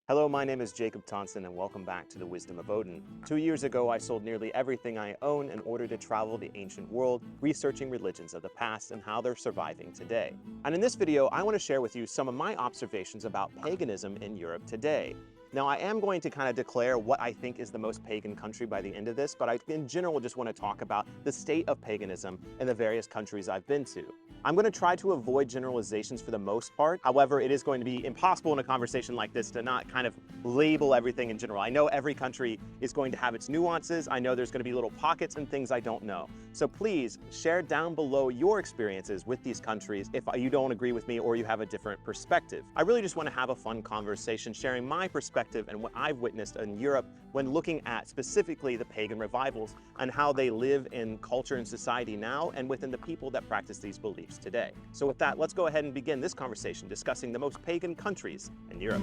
Hello, my name is Jacob Toddson and welcome back to the Wisdom of Odin. 2 years ago, I sold nearly everything I own in order to travel the ancient world, researching religions of the past and how they're surviving today. And in this video, I want to share with you some of my observations about paganism in Europe today. Now, I am going to kind of declare what I think is the most pagan country by the end of this, but I, in general, just want to talk about the state of paganism in the various countries I've been to. I'm going to try to avoid generalizations for the most part. However, it is going to be impossible in a conversation like this to not kind of label everything in general. I know every country is going to have its nuances. I know there's going to be little pockets and things I don't know. So please share down below your experiences with these countries if you don't agree with me or you have a different perspective. I really just want to have a fun conversation, sharing my perspective and what I've witnessed in Europe when looking at specifically the pagan revivals and how they live in culture and society now and within the people that practice these beliefs today. So with that, let's go ahead and begin this conversation discussing the most pagan countries in Europe.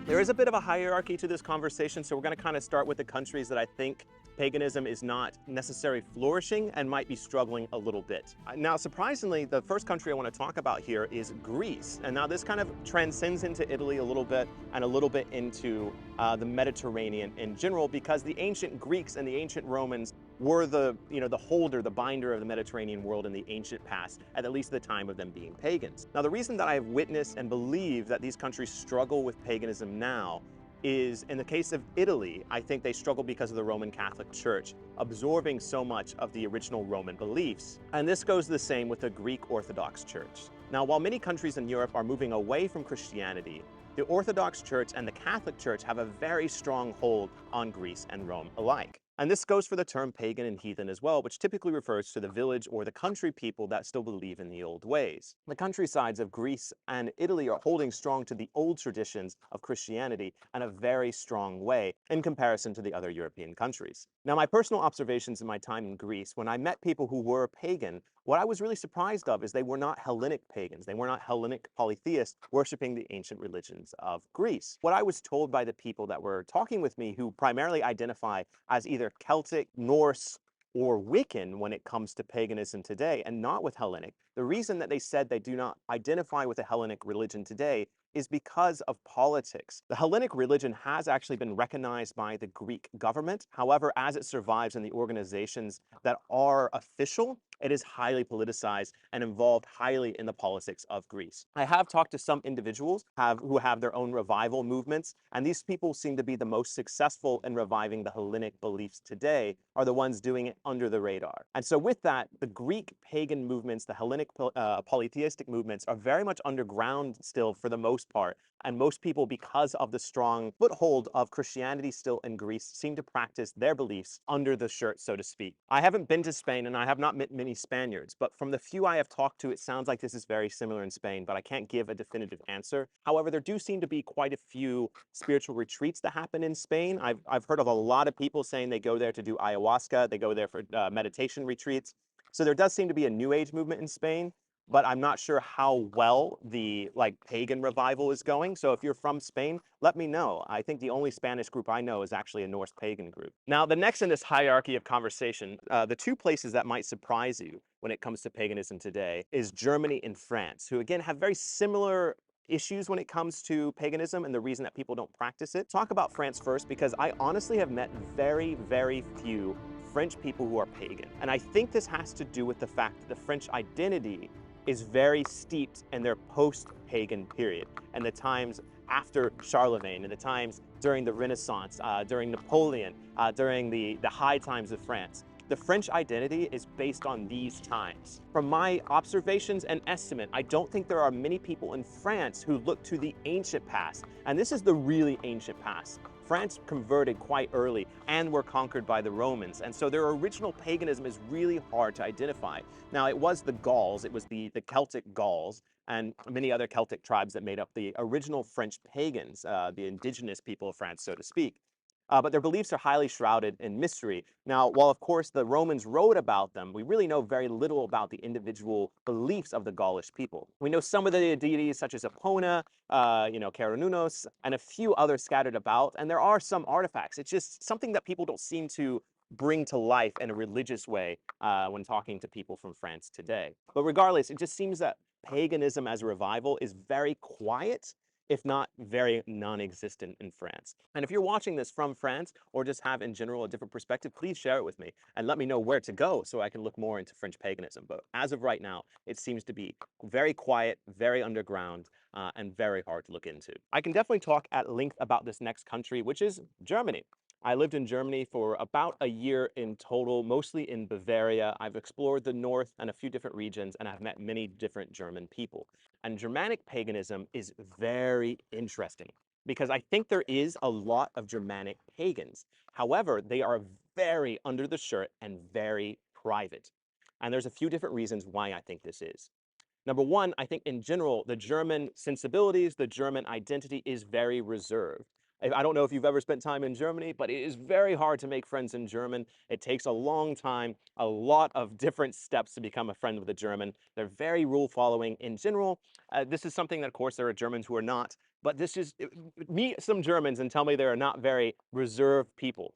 There is a bit of a hierarchy to this conversation, so we're going to kind of start with the countries that I think paganism is not necessarily flourishing and might be struggling a little bit. Now, surprisingly, the first country I want to talk about here is Greece. And now this kind of transcends into Italy a little bit and a little bit into the Mediterranean in general, because the ancient Greeks and the ancient Romans were the holder, the binder of the Mediterranean world in the ancient past, at least the time of them being pagans. Now, the reason that I have witnessed and believe that these countries struggle with paganism now is, in the case of Italy, I think they struggle because of the Roman Catholic Church absorbing so much of the original Roman beliefs. And this goes the same with the Greek Orthodox Church. Now, while many countries in Europe are moving away from Christianity, the Orthodox Church and the Catholic Church have a very strong hold on Greece and Rome alike. And this goes for the term pagan and heathen as well, which typically refers to the village or the country people that still believe in the old ways. The countrysides of Greece and Italy are holding strong to the old traditions of Christianity in a very strong way in comparison to the other European countries. Now, my personal observations in my time in Greece, when I met people who were pagan, what I was really surprised of is they were not Hellenic pagans. They were not Hellenic polytheists worshiping the ancient religions of Greece. What I was told by the people that were talking with me, who primarily identify as either Celtic, Norse, or Wiccan when it comes to paganism today, and not with Hellenic, the reason that they said they do not identify with a Hellenic religion today is because of politics. The Hellenic religion has actually been recognized by the Greek government. However, as it survives in the organizations that are official, it is highly politicized and involved highly in the politics of Greece. I have talked to some individuals who have their own revival movements, and these people seem to be the most successful in reviving the Hellenic beliefs today, are the ones doing it under the radar. And so with that, the Greek pagan movements, the Hellenic polytheistic movements are very much underground still for the most part. And most people, because of the strong foothold of Christianity still in Greece, seem to practice their beliefs under the shirt, so to speak. I haven't been to Spain and I have not met many Spaniards, but from the few I have talked to, it sounds like this is very similar in Spain, but I can't give a definitive answer. However, there do seem to be quite a few spiritual retreats that happen in Spain. I've heard of a lot of people saying they go there to do ayahuasca, they go there for meditation retreats. So there does seem to be a New Age movement in Spain, but I'm not sure how well the pagan revival is going. So if you're from Spain, let me know. I think the only Spanish group I know is actually a Norse pagan group. Now, the next in this hierarchy of conversation, the two places that might surprise you when it comes to paganism today is Germany and France, who again have very similar issues when it comes to paganism and the reason that people don't practice it. Talk about France first, because I honestly have met very, very few French people who are pagan. And I think this has to do with the fact that the French identity is very steeped in their post-pagan period and the times after Charlemagne and the times during the Renaissance, during Napoleon, during the high times of France. The French identity is based on these times. From my observations and estimate, I don't think there are many people in France who look to the ancient past. And this is the really ancient past. France converted quite early and were conquered by the Romans. And so their original paganism is really hard to identify. Now, it was the Gauls, it was the Celtic Gauls, and many other Celtic tribes that made up the original French pagans, the indigenous people of France, so to speak. But their beliefs are highly shrouded in mystery. Now, while of course the Romans wrote about them, we really know very little about the individual beliefs of the Gaulish people. We know some of the deities such as Epona, Cernunnos, and a few others scattered about, and there are some artifacts. It's just something that people don't seem to bring to life in a religious way when talking to people from France today. But regardless, it just seems that paganism as a revival is very quiet, if not very non-existent in France. And if you're watching this from France or just have in general a different perspective, please share it with me and let me know where to go so I can look more into French paganism. But as of right now, it seems to be very quiet, very underground, and very hard to look into. I can definitely talk at length about this next country, which is Germany. I lived in Germany for about a year in total, mostly in Bavaria. I've explored the north and a few different regions, and I've met many different German people. And Germanic paganism is very interesting because I think there is a lot of Germanic pagans. However, they are very under the shirt and very private. And there's a few different reasons why I think this is. Number one, I think in general, the German sensibilities, the German identity is very reserved. I don't know if you've ever spent time in Germany, but it is very hard to make friends in German. It takes a long time, a lot of different steps to become a friend with a German. They're very rule following in general. This is something that, of course, there are Germans who are not, but this is, meet some Germans and tell me they are not very reserved people.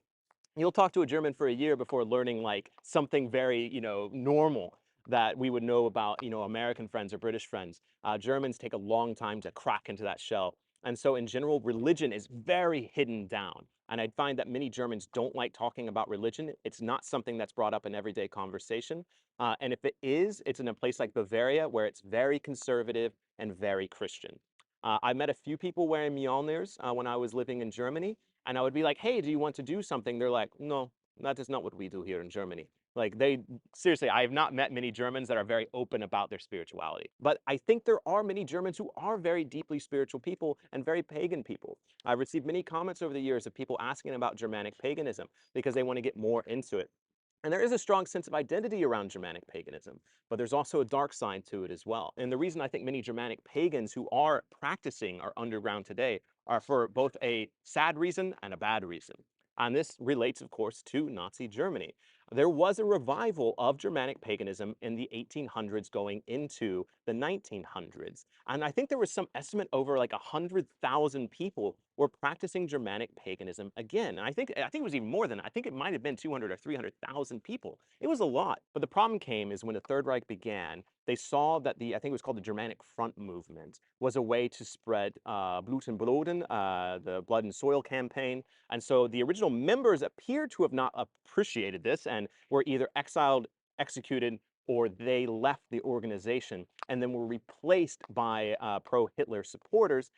You'll talk to a German for a year before learning like something very, normal that we would know about, American friends or British friends. Germans take a long time to crack into that shell. And so in general, religion is very hidden down. And I find that many Germans don't like talking about religion. It's not something that's brought up in everyday conversation. And if it is, it's in a place like Bavaria where it's very conservative and very Christian. I met a few people wearing Mjolnirs when I was living in Germany, and I would be like, hey, do you want to do something? They're like, no, that is not what we do here in Germany. Like seriously, I have not met many Germans that are very open about their spirituality. But I think there are many Germans who are very deeply spiritual people and very pagan people. I've received many comments over the years of people asking about Germanic paganism because they want to get more into it. And there is a strong sense of identity around Germanic paganism, but there's also a dark side to it as well. And the reason I think many Germanic pagans who are practicing our underground today are for both a sad reason and a bad reason. And this relates, of course, to Nazi Germany. There was a revival of Germanic paganism in the 1800s going into the 1900s. And I think there was some estimate over like 100,000 people were practicing Germanic paganism again. And I think it was even more than that. I think it might have been 200 or 300,000 people. It was a lot. But the problem came is when the Third Reich began, they saw that I think it was called the Germanic Front movement, was a way to spread Blut und Boden, the Blood and Soil campaign. And so the original members appear to have not appreciated this and were either exiled, executed, or they left the organization and then were replaced by pro-Hitler supporters.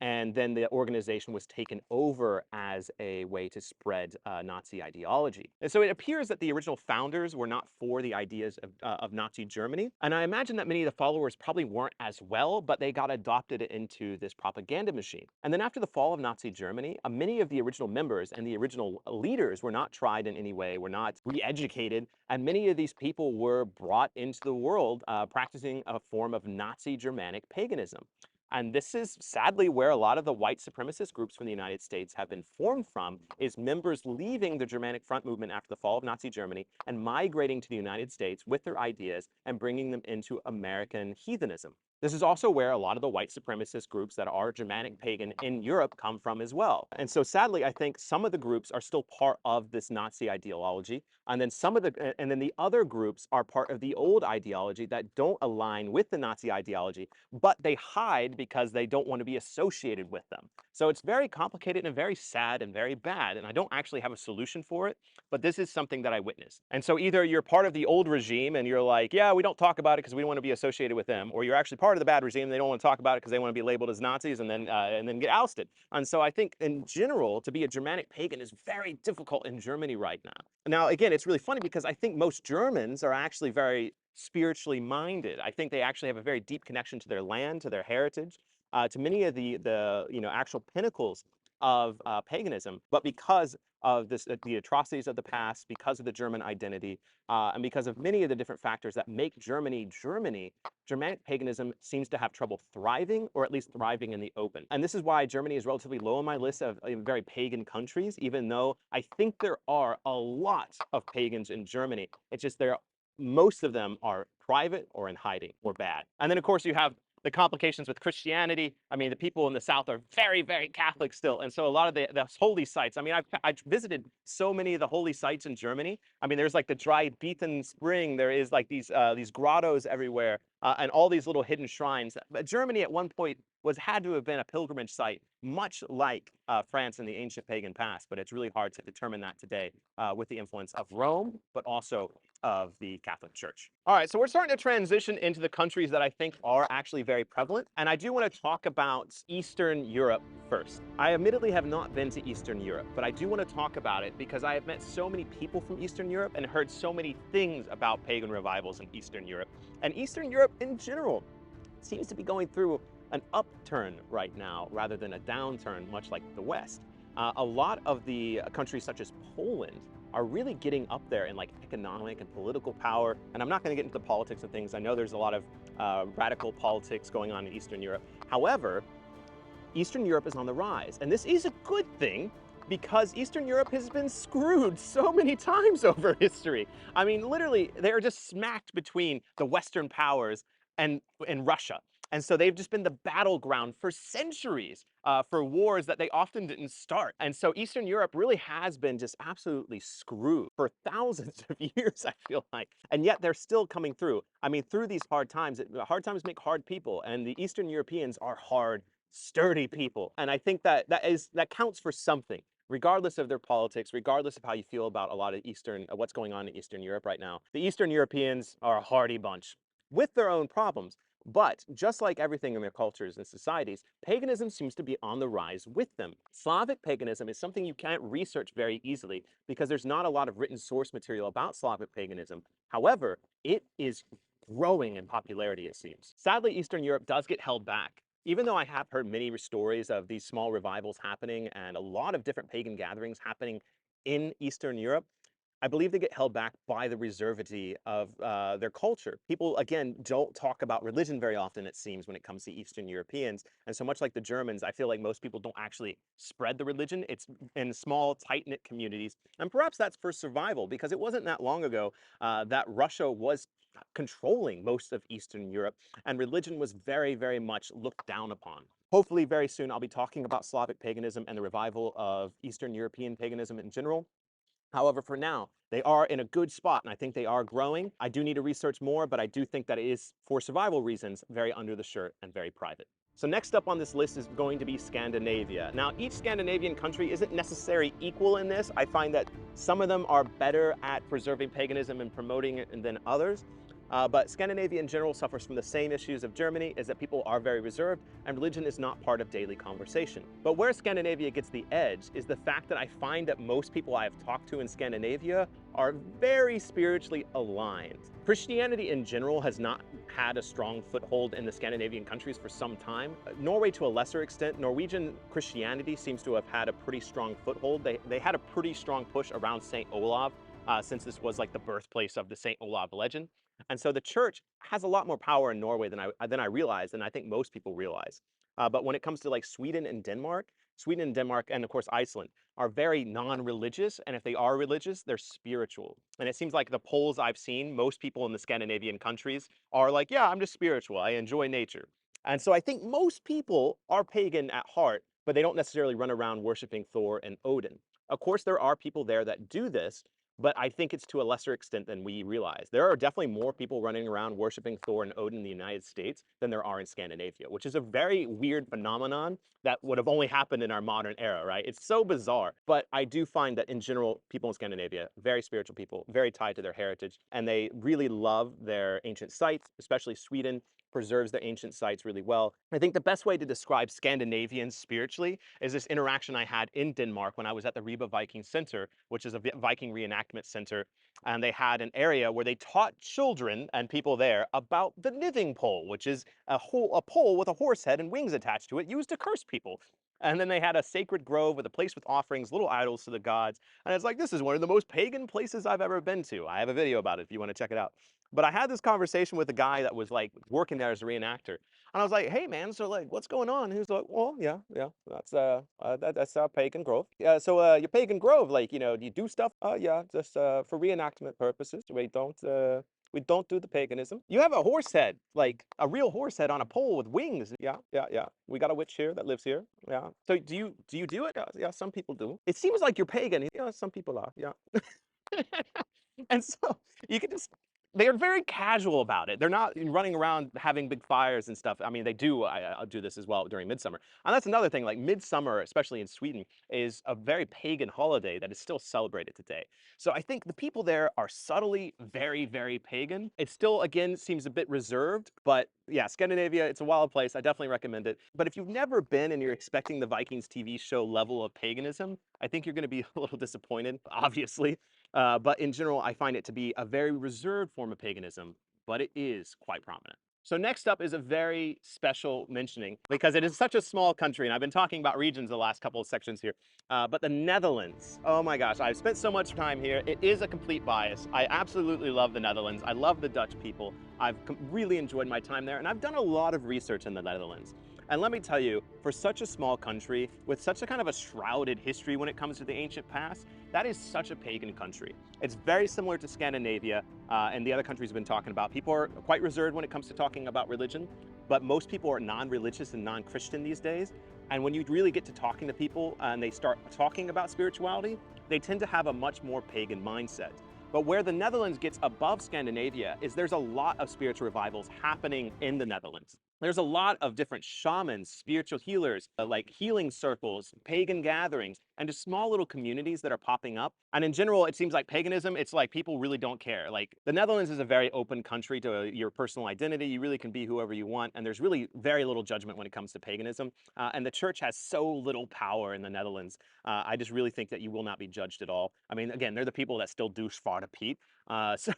And then the organization was taken over as a way to spread Nazi ideology. And so it appears that the original founders were not for the ideas of Nazi Germany. And I imagine that many of the followers probably weren't as well, but they got adopted into this propaganda machine. And then after the fall of Nazi Germany, many of the original members and the original leaders were not tried in any way, were not re-educated, and many of these people were brought into the world practicing a form of Nazi Germanic paganism. And this is sadly where a lot of the white supremacist groups from the United States have been formed from, is members leaving the Germanic Front movement after the fall of Nazi Germany and migrating to the United States with their ideas and bringing them into American heathenism. This is also where a lot of the white supremacist groups that are Germanic pagan in Europe come from as well. And so sadly, I think some of the groups are still part of this Nazi ideology, and then the other groups are part of the old ideology that don't align with the Nazi ideology, but they hide because they don't want to be associated with them. So it's very complicated and very sad and very bad, and I don't actually have a solution for it, but this is something that I witnessed. And so either you're part of the old regime and you're like, yeah, we don't talk about it because we don't want to be associated with them, or you're actually part of the bad regime and they don't want to talk about it because they want to be labeled as Nazis and then get ousted. And so I think in general, to be a Germanic pagan is very difficult in Germany right now. Now, again, it's really funny because I think most Germans are actually very spiritually minded. I think they actually have a very deep connection to their land, to their heritage, to many of the actual pinnacles of paganism. But because of the atrocities of the past, because of the German identity, and because of many of the different factors that make Germany Germany, Germanic paganism seems to have trouble thriving, or at least thriving in the open. And this is why Germany is relatively low on my list of very pagan countries, even though I think there are a lot of pagans in Germany. It's just most of them are private or in hiding or bad. And then, of course, you have the complications with Christianity. I mean, the people in the South are very, very Catholic still. And so a lot of the holy sites, I mean, I've visited so many of the holy sites in Germany. I mean, there's like the dry Beethen spring. There is like these grottos everywhere. and all these little hidden shrines. But Germany at one point had to have been a pilgrimage site, much like France in the ancient pagan past, but it's really hard to determine that today with the influence of Rome, but also of the Catholic Church. All right, so we're starting to transition into the countries that I think are actually very prevalent, and I do want to talk about Eastern Europe first. I admittedly have not been to Eastern Europe, but I do want to talk about it because I have met so many people from Eastern Europe and heard so many things about pagan revivals in Eastern Europe. And Eastern Europe in general seems to be going through an upturn right now rather than a downturn, much like the West. A lot of the countries such as Poland are really getting up there in like economic and political power. And I'm not going to get into the politics of things. I know there's a lot of radical politics going on in Eastern Europe. However, Eastern Europe is on the rise. And this is a good thing because Eastern Europe has been screwed so many times over history. I mean, literally, they're just smacked between the Western powers and Russia. And so they've just been the battleground for centuries for wars that they often didn't start. And so Eastern Europe really has been just absolutely screwed for thousands of years, I feel like. And yet they're still coming through. I mean, through these hard times make hard people. And the Eastern Europeans are hard, sturdy people. And I think that counts for something, regardless of their politics, regardless of how you feel about a lot of what's going on in Eastern Europe right now. The Eastern Europeans are a hardy bunch with their own problems. But just like everything in their cultures and societies, paganism seems to be on the rise with them. Slavic paganism is something you can't research very easily because there's not a lot of written source material about Slavic paganism. However, it is growing in popularity, it seems. Sadly, Eastern Europe does get held back. Even though I have heard many stories of these small revivals happening and a lot of different pagan gatherings happening in Eastern Europe, I believe they get held back by the reservity of their culture. People, again, don't talk about religion very often, it seems, when it comes to Eastern Europeans. And so much like the Germans, I feel like most people don't actually spread the religion. It's in small, tight-knit communities. And perhaps that's for survival, because it wasn't that long ago that Russia was controlling most of Eastern Europe, and religion was very, very much looked down upon. Hopefully, very soon, I'll be talking about Slavic paganism and the revival of Eastern European paganism in general. However, for now, they are in a good spot, and I think they are growing. I do need to research more, but I do think that it is, for survival reasons, very under the shirt and very private. So next up on this list is going to be Scandinavia. Now, each Scandinavian country isn't necessarily equal in this. I find that some of them are better at preserving paganism and promoting it than others. But Scandinavia in general suffers from the same issues of Germany, is that people are very reserved and religion is not part of daily conversation. But where Scandinavia gets the edge is the fact that I find that most people I have talked to in Scandinavia are very spiritually aligned. Christianity in general has not had a strong foothold in the Scandinavian countries for some time. Norway to a lesser extent. Norwegian Christianity seems to have had a pretty strong foothold. They had a pretty strong push around St. Olav, since this was like the birthplace of the St. Olav legend. And so the church has a lot more power in Norway than I realized, and I think most people realize. But when it comes to like Sweden and Denmark, and of course Iceland are very non-religious, and if they are religious, they're spiritual. And it seems like the polls I've seen, most people in the Scandinavian countries are like, yeah, I'm just spiritual, I enjoy nature. And so I think most people are pagan at heart, but they don't necessarily run around worshiping Thor and Odin. Of course, there are people there that do this, but I think it's to a lesser extent than we realize. There are definitely more people running around worshiping Thor and Odin in the United States than there are in Scandinavia, which is a very weird phenomenon that would have only happened in our modern era, right? It's so bizarre. But I do find that in general, people in Scandinavia, very spiritual people, very tied to their heritage, and they really love their ancient sites, especially Sweden preserves their ancient sites really well. I think the best way to describe Scandinavians spiritually is this interaction I had in Denmark when I was at the Ribe Viking Center, which is a Viking reenactment center. And they had an area where they taught children and people there about the nithing pole, which is a pole with a horse head and wings attached to it used to curse people. And then they had a sacred grove with a place with offerings, little idols to the gods. And it's like, this is one of the most pagan places I've ever been to. I have a video about it if you want to check it out. But I had this conversation with a guy that was like working there as a reenactor. And I was like, hey man, so like, what's going on? And he was like, well, yeah, that's Pagan Grove. Yeah, so your Pagan Grove, like, do you do stuff? Yeah, just for reenactment purposes. We don't do the paganism. You have a horse head, like a real horse head on a pole with wings. Yeah, yeah, yeah. We got a witch here that lives here. Yeah. So do you do it? Yeah, some people do. It seems like you're pagan. Yeah, some people are. Yeah. And so you can just they are very casual about it. They're not running around having big fires and stuff. I mean, they do. I'll do this as well during midsummer. And that's another thing. Like midsummer, especially in Sweden, is a very pagan holiday that is still celebrated today. So I think the people there are subtly very, very pagan. It still, again, seems a bit reserved, but yeah, Scandinavia, it's a wild place. I definitely recommend it. But if you've never been and you're expecting the Vikings TV show level of paganism, I think you're going to be a little disappointed, obviously. But in general, I find it to be a very reserved form of paganism, but it is quite prominent. So next up is a very special mentioning because it is such a small country, and I've been talking about regions the last couple of sections here, but the Netherlands. Oh my gosh, I've spent so much time here. It is a complete bias. I absolutely love the Netherlands. I love the Dutch people. I've really enjoyed my time there, and I've done a lot of research in the Netherlands. And let me tell you, for such a small country with such a kind of a shrouded history when it comes to the ancient past, that is such a pagan country. It's very similar to Scandinavia and the other countries we've been talking about. People are quite reserved when it comes to talking about religion, but most people are non-religious and non-Christian these days. And when you really get to talking to people and they start talking about spirituality, they tend to have a much more pagan mindset. But where the Netherlands gets above Scandinavia is there's a lot of spiritual revivals happening in the Netherlands. There's a lot of different shamans, spiritual healers, like healing circles, pagan gatherings, and just small little communities that are popping up. And in general, it seems like paganism, it's like people really don't care. Like the Netherlands is a very open country to your personal identity. You really can be whoever you want. And there's really very little judgment when it comes to paganism. And the church has so little power in the Netherlands. I just really think that you will not be judged at all. I mean, again, they're the people that still do Zwarte Piet. So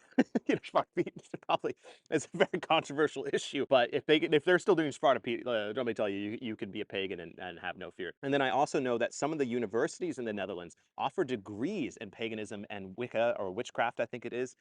Zwarte Piet probably is a very controversial issue. But if they're still doing Zwarte Piet, let me tell you, you can be a pagan and have no fear. And then I also know that some of the universities in the Netherlands offer degrees in paganism and Wicca or witchcraft, I think it is.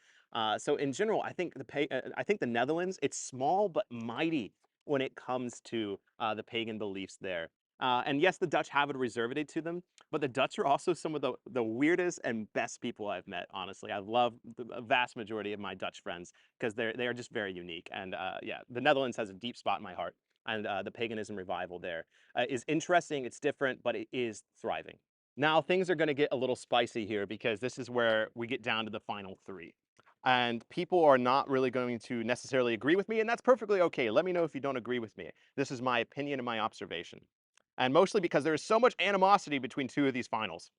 So in general, I think the Netherlands, it's small but mighty when it comes to the pagan beliefs there. And yes, the Dutch have a reservity to them, but the Dutch are also some of the weirdest and best people I've met, honestly. I love the vast majority of my Dutch friends because they are just very unique. And yeah, the Netherlands has a deep spot in my heart. And the paganism revival there is interesting, it's different, but it is thriving. Now, things are going to get a little spicy here because this is where we get down to the final three. And people are not really going to necessarily agree with me, and that's perfectly okay. Let me know if you don't agree with me. This is my opinion and my observation. And mostly because there is so much animosity between two of these finals.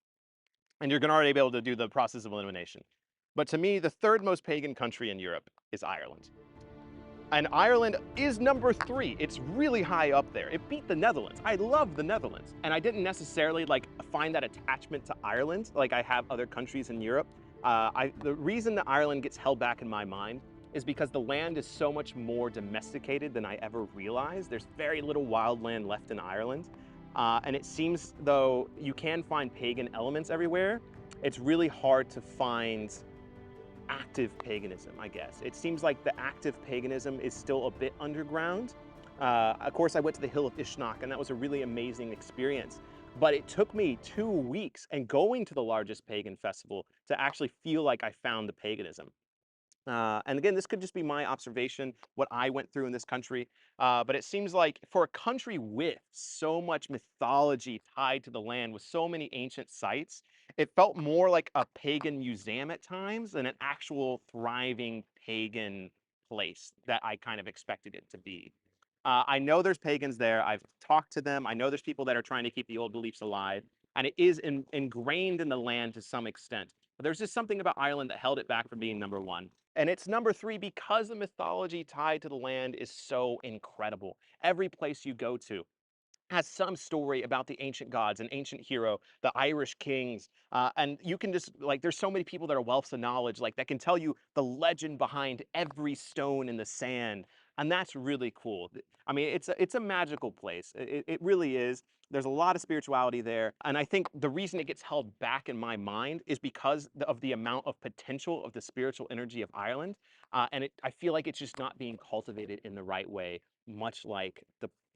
And you're going to already be able to do the process of elimination. But to me, the third most pagan country in Europe is Ireland. And Ireland is number 3. It's really high up there. It beat the Netherlands. I love the Netherlands. And I didn't necessarily find that attachment to Ireland like I have other countries in Europe. The reason that Ireland gets held back in my mind is because the land is so much more domesticated than I ever realized. There's very little wild land left in Ireland. And it seems though you can find pagan elements everywhere, it's really hard to find active paganism, I guess. It seems like the active paganism is still a bit underground. Of course, I went to the Hill of Ishnok, and that was a really amazing experience. But it took me 2 weeks and going to the largest pagan festival to actually feel like I found the paganism. And again, this could just be my observation, what I went through in this country. But it seems like for a country with so much mythology tied to the land, with so many ancient sites, it felt more like a pagan museum at times than an actual thriving pagan place that I kind of expected it to be. I know there's pagans there. I've talked to them. I know there's people that are trying to keep the old beliefs alive. And it is ingrained in the land to some extent. But there's just something about Ireland that held it back from being number 1. And it's number 3 because the mythology tied to the land is so incredible. Every place you go to has some story about the ancient gods, an ancient hero, the Irish kings, and you can just there's so many people that are wealths of knowledge that can tell you the legend behind every stone in the sand, and that's really cool. I mean, it's a magical place. It really is. There's a lot of spirituality there, and I think the reason it gets held back in my mind is because of the amount of potential of the spiritual energy of Ireland, and I feel like it's just not being cultivated in the right way, much like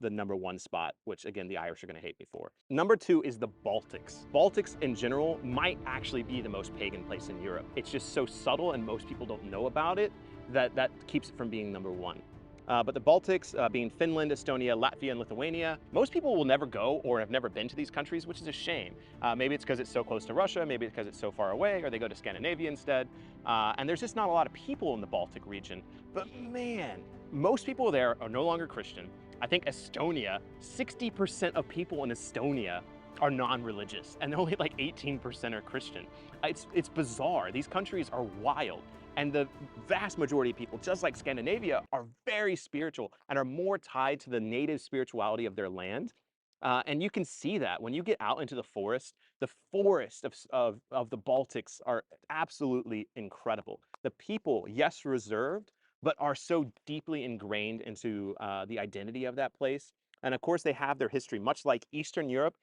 the number 1 spot, which again, the Irish are going to hate me for. Number 2 is the Baltics. Baltics in general might actually be the most pagan place in Europe. It's just so subtle and most people don't know about it that keeps it from being number 1. But the Baltics, being Finland, Estonia, Latvia, and Lithuania, most people will never go or have never been to these countries, which is a shame. Maybe it's because it's so close to Russia, maybe it's because it's so far away, or they go to Scandinavia instead. And there's just not a lot of people in the Baltic region. But man, most people there are no longer Christian. I think Estonia, 60% of people in Estonia are non-religious, and only like 18% are Christian. It's bizarre. These countries are wild. And the vast majority of people, just like Scandinavia, are very spiritual and are more tied to the native spirituality of their land. And you can see that when you get out into the forest of the Baltics are absolutely incredible. The people, yes, reserved, but are so deeply ingrained into the identity of that place. And of course, they have their history, much like Eastern Europe.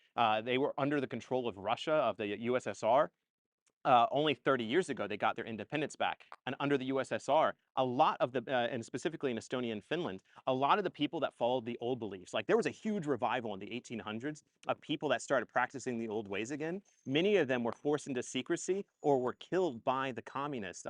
They were under the control of Russia, of the USSR. Only 30 years ago, they got their independence back. And under the USSR, a lot of the, and specifically in Estonia and Finland, a lot of the people that followed the old beliefs, like there was a huge revival in the 1800s of people that started practicing the old ways again. Many of them were forced into secrecy or were killed by the communist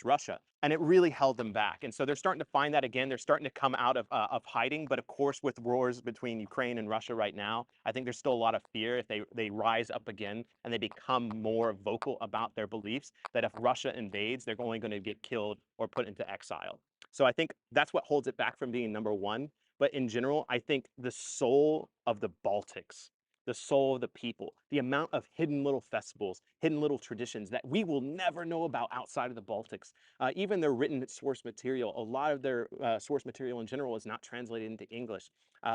Russia. And it really held them back. And so they're starting to find that again. They're starting to come out of hiding. But of course, with wars between Ukraine and Russia right now, I think there's still a lot of fear if they rise up again and they become more vocal about their beliefs, that if Russia invades, they're only going to get killed or put into exile. So I think that's what holds it back from being number one. But in general, I think the soul of the Baltics, the soul of the people, the amount of hidden little festivals, hidden little traditions that we will never know about outside of the Baltics. Even their written source material, a lot of their source material in general is not translated into English.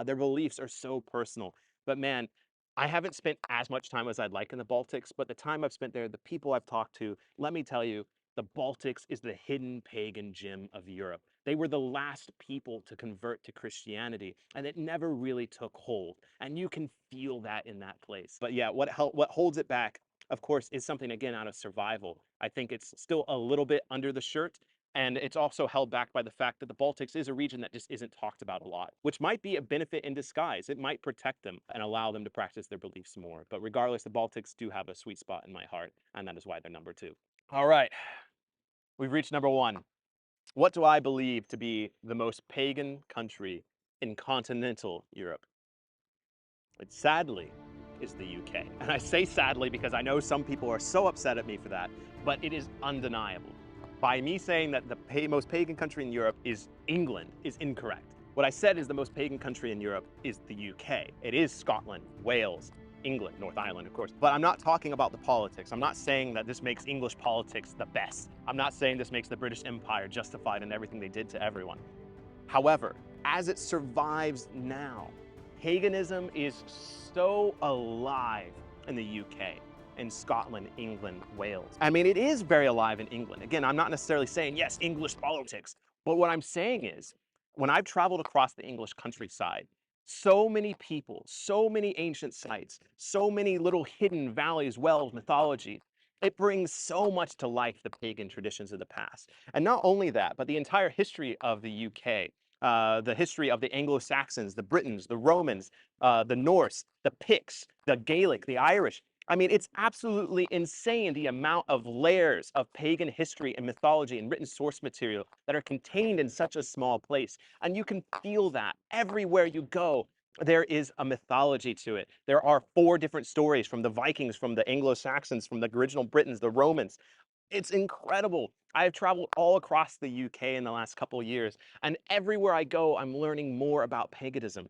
Their beliefs are so personal. But man, I haven't spent as much time as I'd like in the Baltics, but the time I've spent there, the people I've talked to, let me tell you, the Baltics is the hidden pagan gem of Europe. They were the last people to convert to Christianity, and it never really took hold. And you can feel that in that place. But yeah, what holds it back, of course, is something, again, out of survival. I think it's still a little bit under the shirt. And it's also held back by the fact that the Baltics is a region that just isn't talked about a lot, which might be a benefit in disguise. It might protect them and allow them to practice their beliefs more. But regardless, the Baltics do have a sweet spot in my heart, and that is why they're number two. All right, we've reached number one. What do I believe to be the most pagan country in continental Europe? It sadly is the UK. And I say sadly because I know some people are so upset at me for that, but it is undeniable. By me saying that the most pagan country in Europe is England is incorrect. What I said is the most pagan country in Europe is the UK. It is Scotland, Wales, England, North Ireland, of course. But I'm not talking about the politics. I'm not saying that this makes English politics the best. I'm not saying this makes the British Empire justified in everything they did to everyone. However, as it survives now, paganism is so alive in the UK, in Scotland, England, Wales. I mean, it is very alive in England. Again, I'm not necessarily saying, yes, English politics, but what I'm saying is, when I've traveled across the English countryside, so many people, so many ancient sites, so many little hidden valleys, wells, mythology, it brings so much to life the pagan traditions of the past. And not only that, but the entire history of the UK, the history of the Anglo-Saxons, the Britons, the Romans, the Norse, the Picts, the Gaelic, the Irish. I mean, it's absolutely insane the amount of layers of pagan history and mythology and written source material that are contained in such a small place. And you can feel that everywhere you go. There is a mythology to it. There are 4 different stories from the Vikings, from the Anglo-Saxons, from the original Britons, the Romans. It's incredible. I've traveled all across the UK in the last couple of years, and everywhere I go, I'm learning more about paganism.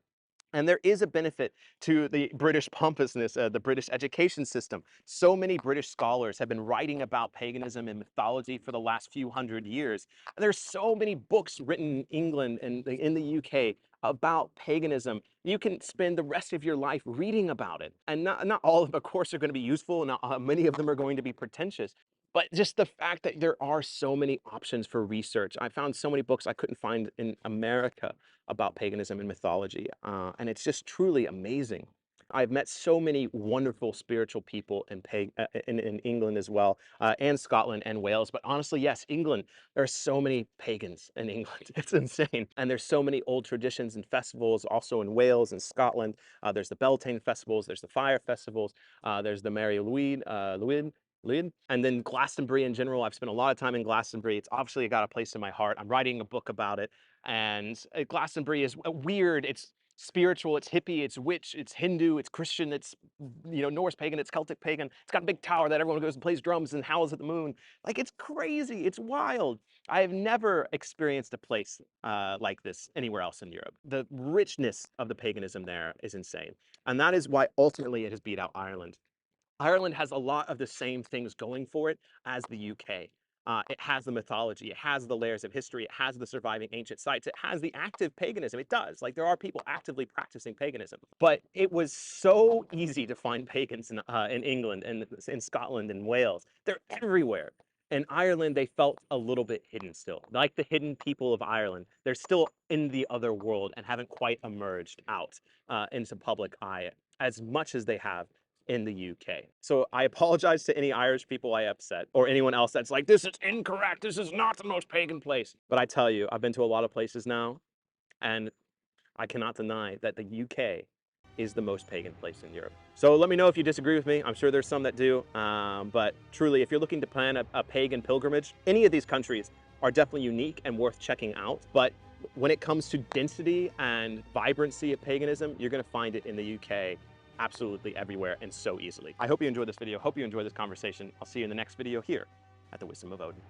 And there is a benefit to the British pompousness, the British education system. So many British scholars have been writing about paganism and mythology for the last few hundred years. And there's so many books written in England and in the UK about paganism. You can spend the rest of your life reading about it. And not all of them, of course, are going to be useful. Not many of them are going to be pretentious. But just the fact that there are so many options for research. I found so many books I couldn't find in America about paganism and mythology, and it's just truly amazing. I've met so many wonderful spiritual people in England as well, and Scotland and Wales. But honestly, yes, England, there are so many pagans in England. It's insane. And there's so many old traditions and festivals also in Wales and Scotland. There's the Beltane festivals, there's the fire festivals, there's the Mary Louise, and then Glastonbury in general. I've spent a lot of time in Glastonbury. It's obviously got a place in my heart. I'm writing a book about it. And Glastonbury is weird, it's spiritual, it's hippie, it's witch, it's Hindu, it's Christian, it's, you know, Norse pagan, it's Celtic pagan. It's got a big tower that everyone goes and plays drums and howls at the moon. Like, it's crazy, it's wild. I have never experienced a place like this anywhere else in Europe. The richness of the paganism there is insane. And that is why ultimately it has beat out Ireland. Ireland has a lot of the same things going for it as the UK. It has the mythology, it has the layers of history, it has the surviving ancient sites, it has the active paganism. It does. Like, there are people actively practicing paganism. But it was so easy to find pagans in England and in Scotland and Wales. They're everywhere. In Ireland, they felt a little bit hidden still. Like the hidden people of Ireland, they're still in the other world and haven't quite emerged out into public eye as much as they have in the UK. So I apologize to any Irish people I upset, or anyone else that's like, this is incorrect, this is not the most pagan place. But I tell you, I've been to a lot of places now, and I cannot deny that the UK is the most pagan place in Europe. So let me know if you disagree with me. I'm sure there's some that do, but truly, if you're looking to plan a pagan pilgrimage, any of these countries are definitely unique and worth checking out. But when it comes to density and vibrancy of paganism, you're gonna find it in the UK absolutely everywhere and so easily. I hope you enjoyed this video. Hope you enjoyed this conversation. I'll see you in the next video here at the Wisdom of Odin.